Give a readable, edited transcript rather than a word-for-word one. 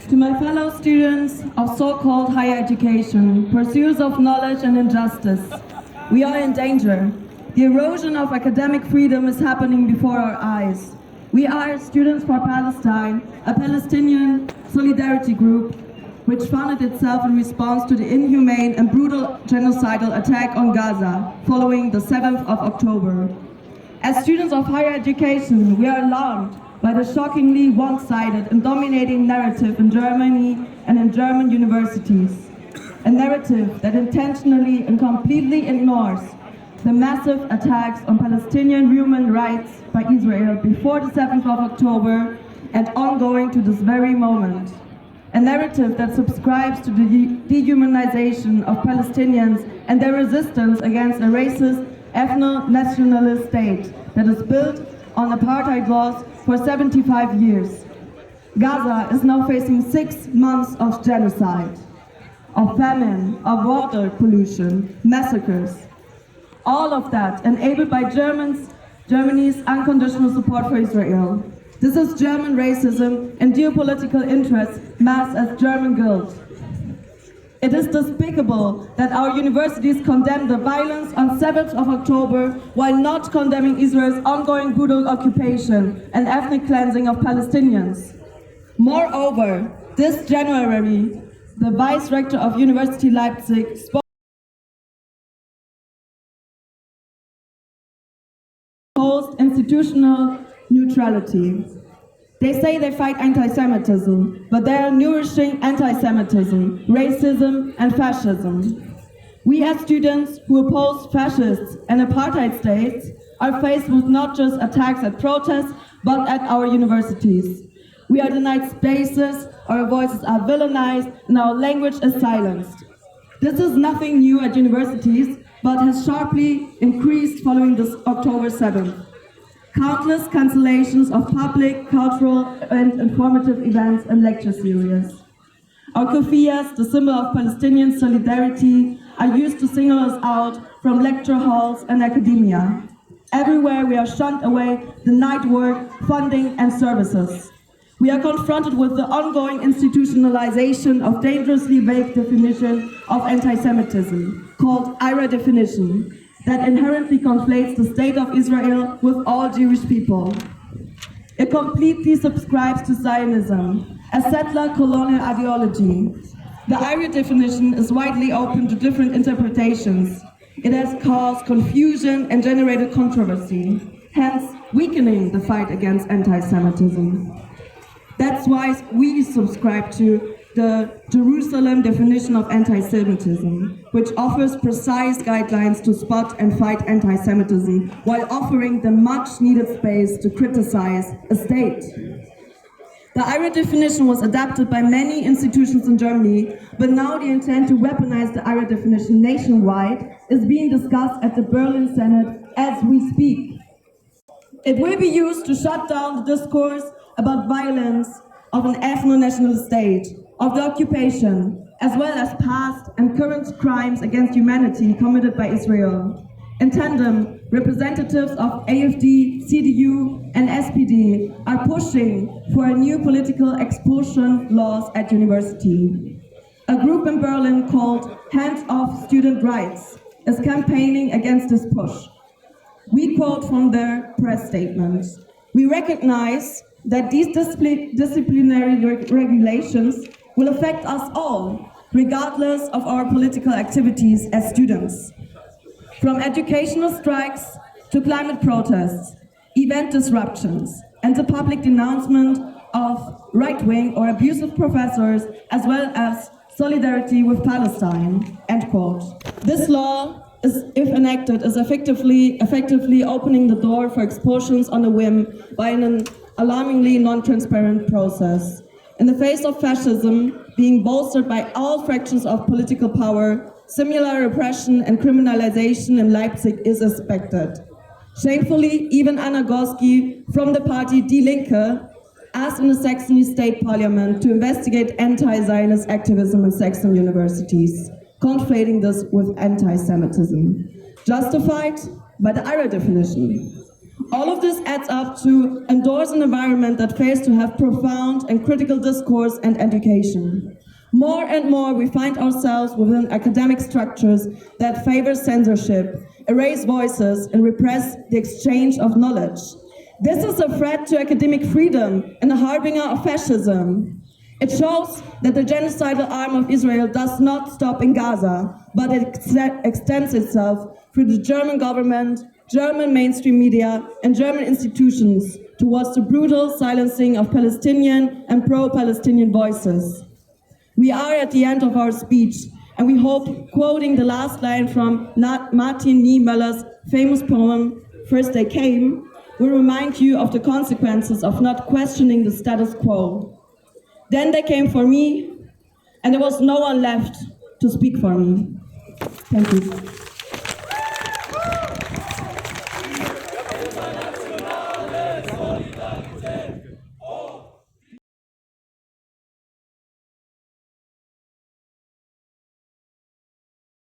To my fellow students of so-called higher education, pursuers of knowledge and injustice, we are in danger. The erosion of academic freedom is happening before our eyes. We are Students for Palestine, a Palestinian solidarity group which founded itself in response to the inhumane and brutal genocidal attack on Gaza following the 7th of October. As students of higher education, we are alarmed by the shockingly one-sided and dominating narrative in Germany and in German universities. A narrative that intentionally and completely ignores the massive attacks on Palestinian human rights by Israel before the 7th of October and ongoing to this very moment. A narrative that subscribes to the dehumanization of Palestinians and their resistance against a racist, ethno-nationalist state that is built on apartheid laws for 75 years. Gaza is now facing 6 months of genocide, of famine, of water pollution, massacres. All of that enabled by Germany's unconditional support for Israel. This is German racism and geopolitical interests masked as German guilt. It is despicable that our universities condemn the violence on 7th of October while not condemning Israel's ongoing brutal occupation and ethnic cleansing of Palestinians. Moreover, this January, the Vice Rector of University Leipzig spoke institutional neutrality. They say they fight anti-Semitism, but they are nourishing anti-Semitism, racism, and fascism. We as students who oppose fascists and apartheid states are faced with not just attacks at protests, but at our universities. We are denied spaces, our voices are villainized, and our language is silenced. This is nothing new at universities, but has sharply increased following this October 7th. Countless cancellations of public, cultural, and informative events and lecture series. Our kufiyas, the symbol of Palestinian solidarity, are used to single us out from lecture halls and academia. Everywhere we are shunned away, denied work, funding, and services. We are confronted with the ongoing institutionalization of dangerously vague definition of anti-Semitism, called IHRA definition, that inherently conflates the state of Israel with all Jewish people. It completely subscribes to Zionism, a settler colonial ideology. The IHRA definition is widely open to different interpretations. It has caused confusion and generated controversy, hence weakening the fight against anti-Semitism. That's why we subscribe to the Jerusalem definition of anti-Semitism, which offers precise guidelines to spot and fight anti-Semitism while offering the much-needed space to criticize a state. The IHRA definition was adapted by many institutions in Germany, but now the intent to weaponize the IHRA definition nationwide is being discussed at the Berlin Senate as we speak. It will be used to shut down the discourse about violence of an ethno-national state, of the occupation, as well as past and current crimes against humanity committed by Israel. In tandem, representatives of AfD, CDU, and SPD are pushing for a new political expulsion laws at university. A group in Berlin called Hands of Studentrights is campaigning against this push. We quote from their press statement: "We recognize that these disciplinary regulations will affect us all, regardless of our political activities as students. From educational strikes to climate protests, event disruptions, and the public denouncement of right-wing or abusive professors, as well as solidarity with Palestine," end quote. This law, if enacted, is effectively opening the door for expulsions on a whim by an alarmingly non-transparent process. In the face of fascism being bolstered by all fractions of political power, similar repression and criminalization in Leipzig is expected. Shamefully, even Anna Gorski from the party Die Linke asked in the Saxony State Parliament to investigate anti-Zionist activism in Saxon universities, conflating this with anti-Semitism, justified by the IHRA definition. All of this adds up to endorse an environment that fails to have profound and critical discourse and education. More and more we find ourselves within academic structures that favor censorship, erase voices, and repress the exchange of knowledge. This is a threat to academic freedom and a harbinger of fascism. It shows that the genocidal arm of Israel does not stop in Gaza, but it extends itself through the German government, German mainstream media, and German institutions towards the brutal silencing of Palestinian and pro-Palestinian voices. We are at the end of our speech, and we hope, quoting the last line from Martin Niemöller's famous poem, First They Came, will remind you of the consequences of not questioning the status quo. Then they came for me, and there was no one left to speak for me. Thank you.